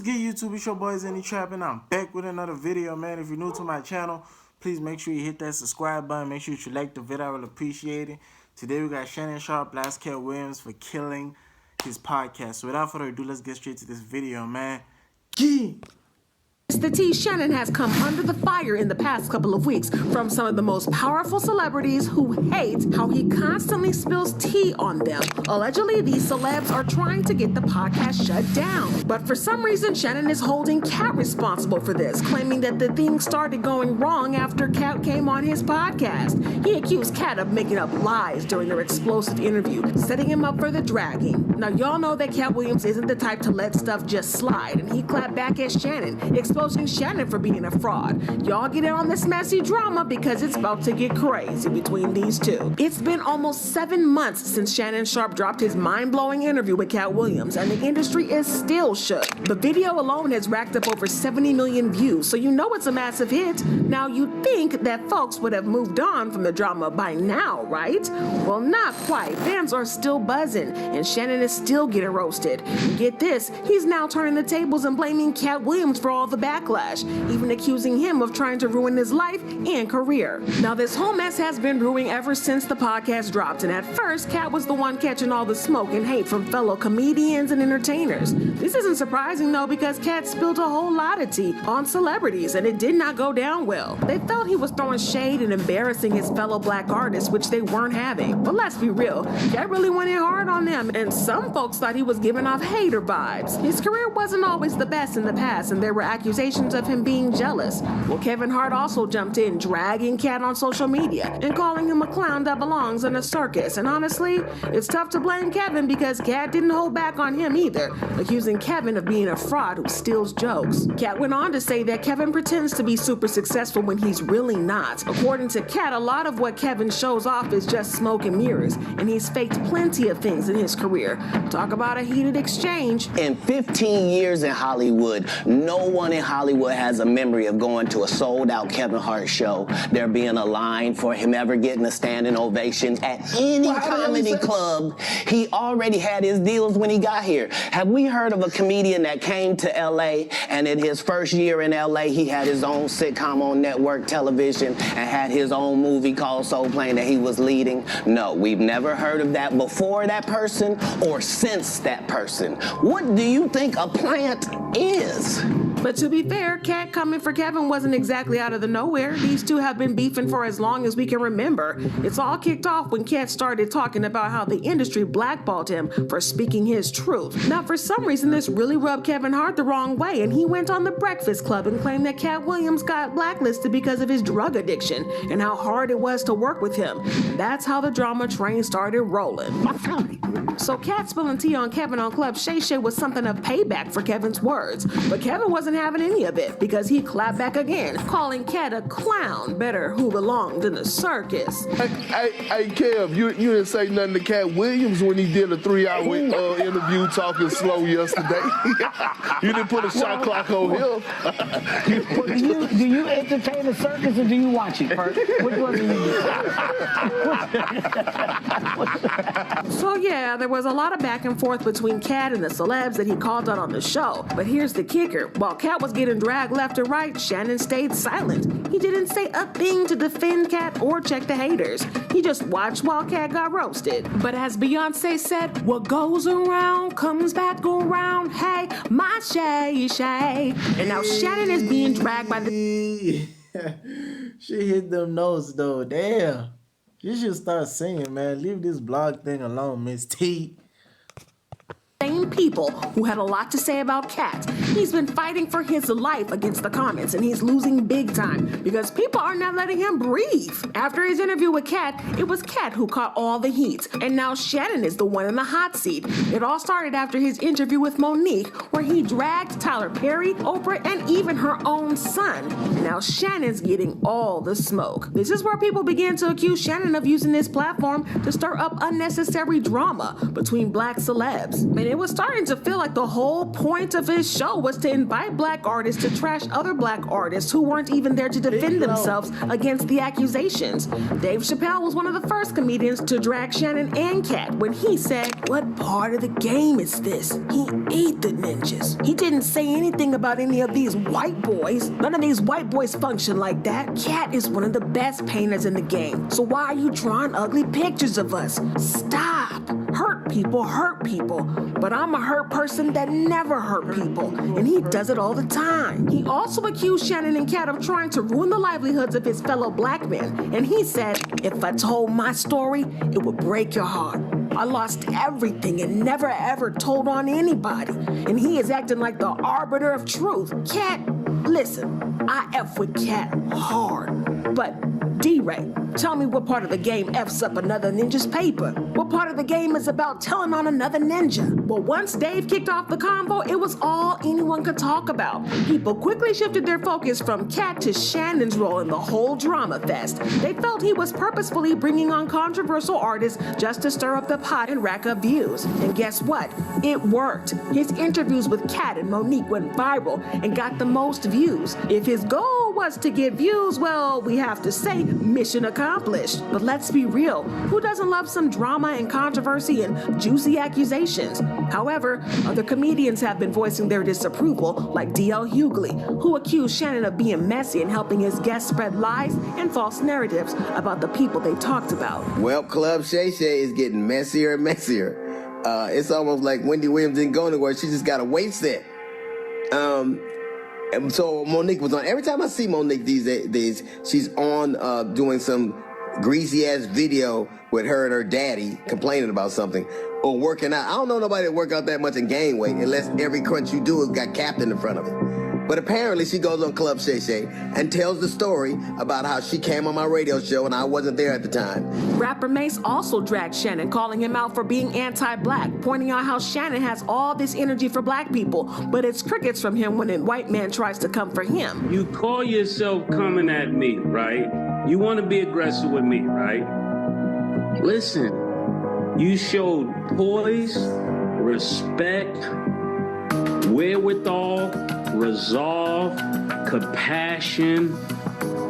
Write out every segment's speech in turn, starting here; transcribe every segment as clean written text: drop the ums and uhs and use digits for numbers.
good, YouTube? It's your boy Xenny and I'm back with another video, man. If you're new to my channel, please make sure you hit that subscribe button. Make sure you like the video. I will appreciate it. Today we got Shannon Sharpe, BLASTS K1LLING for killing his podcast. So without further ado, let's get straight to this video, man. Gee. The tea Shannon has come under the fire in the past couple of weeks from some of the most powerful celebrities who hate how he constantly spills tea on them. Allegedly, these celebs are trying to get the podcast shut down. But for some reason, Shannon is holding Katt responsible for this, claiming that the thing started going wrong after Katt came on his podcast. He accused Katt of making up lies during their explosive interview, setting him up for the dragging. Now, y'all know that Katt Williams isn't the type to let stuff just slide, and he clapped back at Shannon, exposing Shannon for being a fraud. Y'all get in on this messy drama because it's about to get crazy between these two. It's been almost 7 months since Shannon Sharpe dropped his mind-blowing interview with Katt Williams, and the industry is still shook. The video alone has racked up over 70 million views, so you know it's a massive hit. Now, you'd think that folks would have moved on from the drama by now, right? Well, not quite. Fans are still buzzing, and Shannon is still getting roasted. And get this, he's now turning the tables and blaming Katt Williams for all the backlash, even accusing him of trying to ruin his life and career. Now, this whole mess has been brewing ever since the podcast dropped, and at first, Katt was the one catching all the smoke and hate from fellow comedians and entertainers. This isn't surprising, though, because Katt spilled a whole lot of tea on celebrities, and it did not go down well. They felt he was throwing shade and embarrassing his fellow black artists, which they weren't having. But let's be real, Katt really went in hard on them, and some folks thought he was giving off hater vibes. His career wasn't always the best in the past, and there were accusations of him being jealous. Well, Kevin Hart also jumped in, dragging Katt on social media and calling him a clown that belongs in a circus. And honestly, it's tough to blame Kevin because Katt didn't hold back on him either, accusing Kevin of being a fraud who steals jokes. Katt went on to say that Kevin pretends to be super successful when he's really not. According to Katt, a lot of what Kevin shows off is just smoke and mirrors, and he's faked plenty of things in his career. Talk about a heated exchange. In 15 years in Hollywood, no one in Hollywood has a memory of going to a sold-out Kevin Hart show, there being a line for him ever getting a standing ovation at any comedy club. He already had his deals when he got here. Have we heard of a comedian that came to LA and in his first year in LA, he had his own sitcom on network television and had his own movie called Soul Plane that he was leading? No, we've never heard of that before that person or since that person. What do you think a plant is? But to be fair, Katt coming for Kevin wasn't exactly out of the nowhere. These two have been beefing for as long as we can remember. It's all kicked off when Katt started talking about how the industry blackballed him for speaking his truth. Now, for some reason, this really rubbed Kevin Hart the wrong way, and he went on The Breakfast Club and claimed that Katt Williams got blacklisted because of his drug addiction and how hard it was to work with him. That's how the drama train started rolling. So Katt spilling tea on Kevin on Club Shay Shay was something of payback for Kevin's words. But Kevin wasn't having any of it because he clapped back again, calling Katt a clown, better who belonged in the circus. Hey, Kev, you didn't say nothing to Katt Williams when he did a 3-hour interview talking slow yesterday. You didn't put a shot clock on him. Do you entertain the circus or do you watch it, Bert? Which one do you do? So yeah, there was a lot of back and forth between Katt and the celebs that he called out on the show. But here's the kicker. While Katt was getting dragged left and right, Shannon stayed silent. He didn't say a thing to defend Katt or check the haters. He just watched while Katt got roasted. But as Beyonce said, what goes around comes back around. Hey, my Shay Shay. And now Shannon is being dragged by the... She hit them notes though, damn. You should start singing, man. Leave this blog thing alone, Miss T. Same people who had a lot to say about Katt. He's been fighting for his life against the comments, and he's losing big time because people are not letting him breathe. After his interview with Katt, it was Katt who caught all the heat, and now Shannon is the one in the hot seat. It all started after his interview with Monique, where he dragged Tyler Perry, Oprah, and even her own son. And now Shannon's getting all the smoke. This is where people began to accuse Shannon of using this platform to stir up unnecessary drama between black celebs. And it was starting to feel like the whole point of his show was to invite black artists to trash other black artists who weren't even there to defend themselves against the accusations. Dave Chappelle was one of the first comedians to drag Shannon and Katt when he said, "What part of the game is this? He ate the ninjas." He didn't say anything about any of these white boys. None of these white boys function like that. Katt is one of the best painters in the game. So why are you drawing ugly pictures of us? Stop. Hurt people, but I'm a hurt person that never hurt people, and he does it all the time. He also accused Shannon and Katt of trying to ruin the livelihoods of his fellow black men, and he said, "If I told my story, it would break your heart. I lost everything and never ever told on anybody," and he is acting like the arbiter of truth. Katt, listen, I F with Katt hard, but D-Ray, tell me what part of the game F's up another ninja's paper? What part of the game is about telling on another ninja? Well, once Dave kicked off the convo, it was all anyone could talk about. People quickly shifted their focus from Katt to Shannon's role in the whole drama fest. They felt he was purposefully bringing on controversial artists just to stir up the pot and rack up views. And guess what? It worked. His interviews with Katt and Monique went viral and got the most views. If his goal was to get views, well, we have to say mission accomplished. But let's be real, who doesn't love some drama and controversy and juicy accusations? However, other comedians have been voicing their disapproval, like D.L. Hughley, who accused Shannon of being messy and helping his guests spread lies and false narratives about the people they talked about. Well, Club Shay Shay is getting messier and messier. It's almost like Wendy Williams didn't go anywhere. She just got a weight set. And so Monique was on. Every time I see Monique these days, she's on doing some greasy-ass video with her and her daddy complaining about something or working out. I don't know nobody that work out that much and gain weight unless every crunch you do has got Captain in front of it. But apparently she goes on Club Shay Shay and tells the story about how she came on my radio show and I wasn't there at the time. Rapper Mace also dragged Shannon, calling him out for being anti-black, pointing out how Shannon has all this energy for black people, but it's crickets from him when a white man tries to come for him. You call yourself coming at me, right? You want to be aggressive with me, right? Listen, you showed poise, respect, wherewithal, resolve, compassion,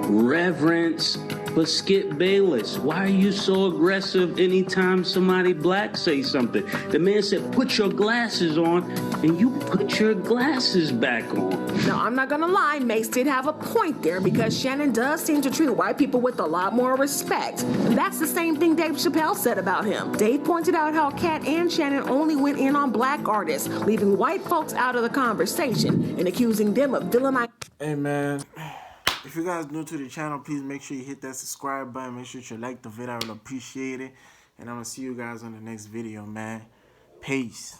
reverence. But Skip Bayless, why are you so aggressive anytime somebody black say something? The man said, put your glasses on, and you put your glasses back on. Now, I'm not gonna lie, Mace did have a point there because Shannon does seem to treat white people with a lot more respect. And that's the same thing Dave Chappelle said about him. Dave pointed out how Katt and Shannon only went in on black artists, leaving white folks out of the conversation and accusing them of villainizing. Hey, man. If you guys new to the channel, please make sure you hit that subscribe button. Make sure you like the video. I will appreciate it. And I'm going to see you guys on the next video, man. Peace.